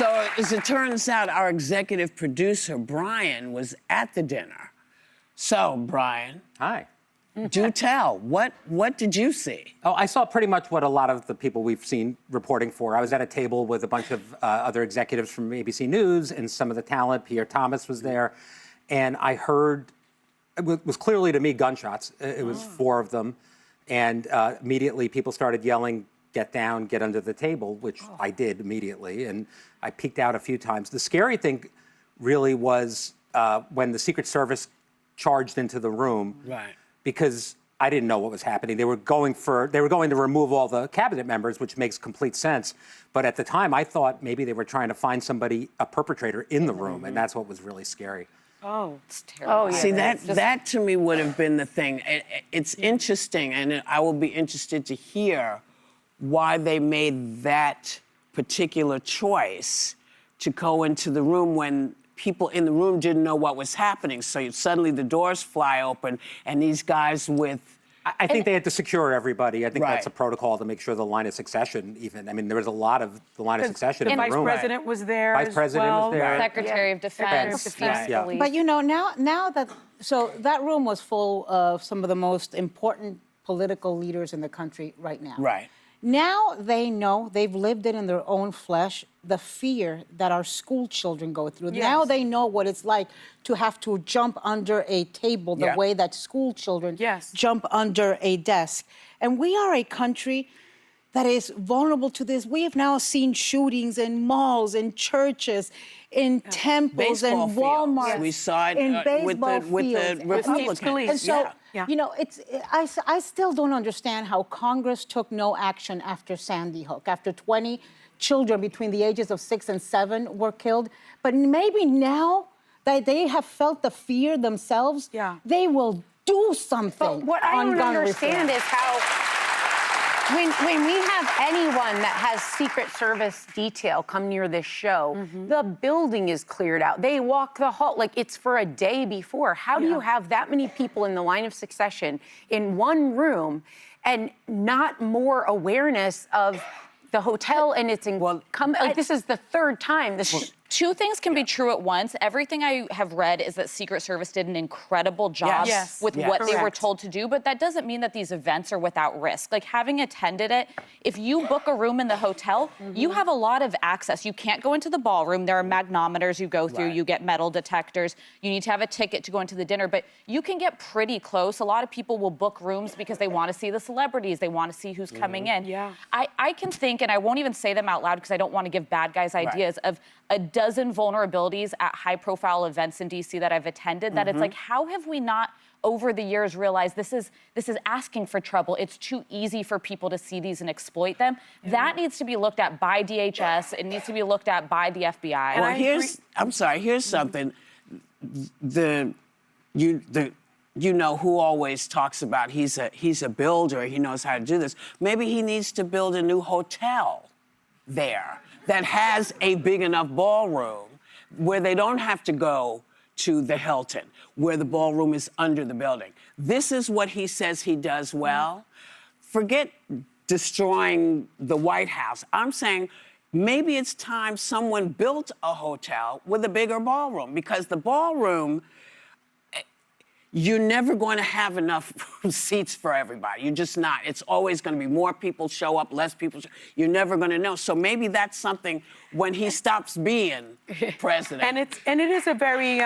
So as it turns out, our executive producer, Brian, was at the dinner. So, Brian. Hi. Do tell. What did you see? Oh, I saw pretty much what a lot of the people we've seen reporting for. I was at a table with a bunch of other executives from ABC News and some of the talent. Pierre Thomas was there. And I heard, it was clearly to me gunshots. It was 4 of them. And immediately people started yelling, "Get down, get under the table," which I did immediately. And I peeked out a few times. The scary thing really was when the Secret Service charged into the room. Right. Because I didn't know what was happening. They were going to remove all the cabinet members, which makes complete sense. But at the time, I thought maybe they were trying to find somebody, a perpetrator in the room, and that's what was really scary. Oh, it's terrible. Oh, yeah. See, that to me would have been the thing. It's interesting, and I will be interested to hear why they made that particular choice to go into the room when people in the room didn't know what was happening. So suddenly the doors fly open, and these guys with... I think they had to secure everybody. I think Right. that's a protocol to make sure the line of succession even. I mean, there was a lot of the line of succession in the room. The vice president was there Vice president was there. Secretary of Defense. Yeah. Police. But you know, now that, so that room was full of some of the most important political leaders in the country right now. Right. Now they know, they've lived it in their own flesh, the fear that our school children go through. Yes. Now they know what it's like to have to jump under a table the Yeah. way that school children Yes. jump under a desk. And we are a country that is vulnerable to this. We have now seen shootings in malls, in churches, in temples, Baseball and fields. Walmart. We saw it in with baseball the fields. Republicans. police. And so, Yeah. you know, I still don't understand how Congress took no action after Sandy Hook, after 20 children between the ages of 6 and 7 were killed. But maybe now that they have felt the fear themselves, Yeah. they will do something But what I on don't gun understand reform. is how, when we have anyone that has Secret Service detail come near this show, the building is cleared out. They walk the hall, like it's for a day before. How do you have that many people in the line of succession in one room and not more awareness of the hotel and its this is the 3rd time this. Two things can be true at once. Everything I have read is that Secret Service did an incredible job Yes. with Yes. what they were Correct. told to do, but that doesn't mean that these events are without risk. Like having attended it, if you book a room in the hotel, you have a lot of access. You can't go into the ballroom. There are magnometers you go through. Right. You get metal detectors. You need to have a ticket to go into the dinner, but you can get pretty close. A lot of people will book rooms because they want to see the celebrities. They want to see who's coming in. Yeah. I can think, and I won't even say them out loud because I don't want to give bad guys ideas, of a dozen vulnerabilities at high-profile events in D.C. that I've attended, that it's like, how have we not, over the years, realized this is asking for trouble? It's too easy for people to see these and exploit them. That needs to be looked at by DHS. It needs to be looked at by the FBI. Well, here's something. You know who always talks about he's a builder, he knows how to do this. Maybe he needs to build a new hotel there that has a big enough ballroom where they don't have to go to the Hilton, where the ballroom is under the building. This is what he says he does well. Forget destroying the White House. I'm saying maybe it's time someone built a hotel with a bigger ballroom, because the ballroom, you're never going to have enough seats for everybody. You're just not. It's always going to be more people show up, less people you're never going to know. So maybe that's something when he stops being president. And it is a very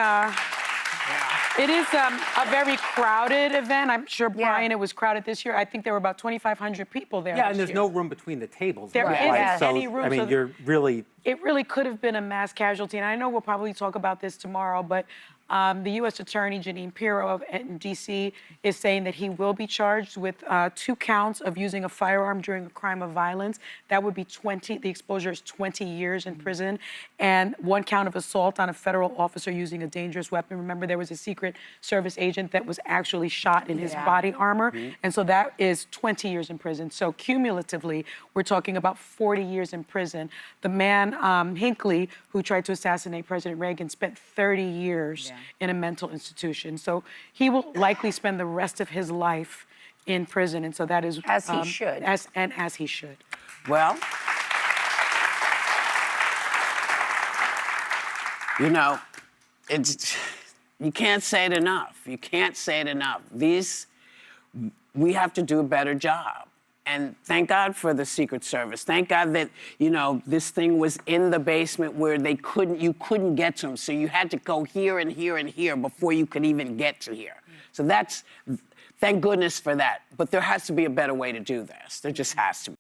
it is a very crowded event. I'm sure, Brian, it was crowded this year. I think there were about 2,500 people there. Yeah, this and there's year. no room between the tables. There right? isn't So, any room, I mean, so you're really... It really could have been a mass casualty, and I know we'll probably talk about this tomorrow, but the U.S. Attorney Janine Pirro in D.C. is saying that he will be charged with 2 counts of using a firearm during a crime of violence. That would be the exposure is 20 years in prison, and 1 count of assault on a federal officer using a dangerous weapon. Remember, there was a Secret Service agent that was actually shot in his body armor, and so that is 20 years in prison. So cumulatively, we're talking about 40 years in prison. The man, Hinckley, who tried to assassinate President Reagan, spent 30 years in a mental institution. So he will likely spend the rest of his life in prison, and so that is... As he should. As he should. Well, You know, it's, you can't say it enough. You can't say it enough. We have to do a better job. And thank God for the Secret Service. Thank God that, you know, this thing was in the basement where you couldn't get to them. So you had to go here and here and here before you could even get to here. So thank goodness for that. But there has to be a better way to do this. There just has to be.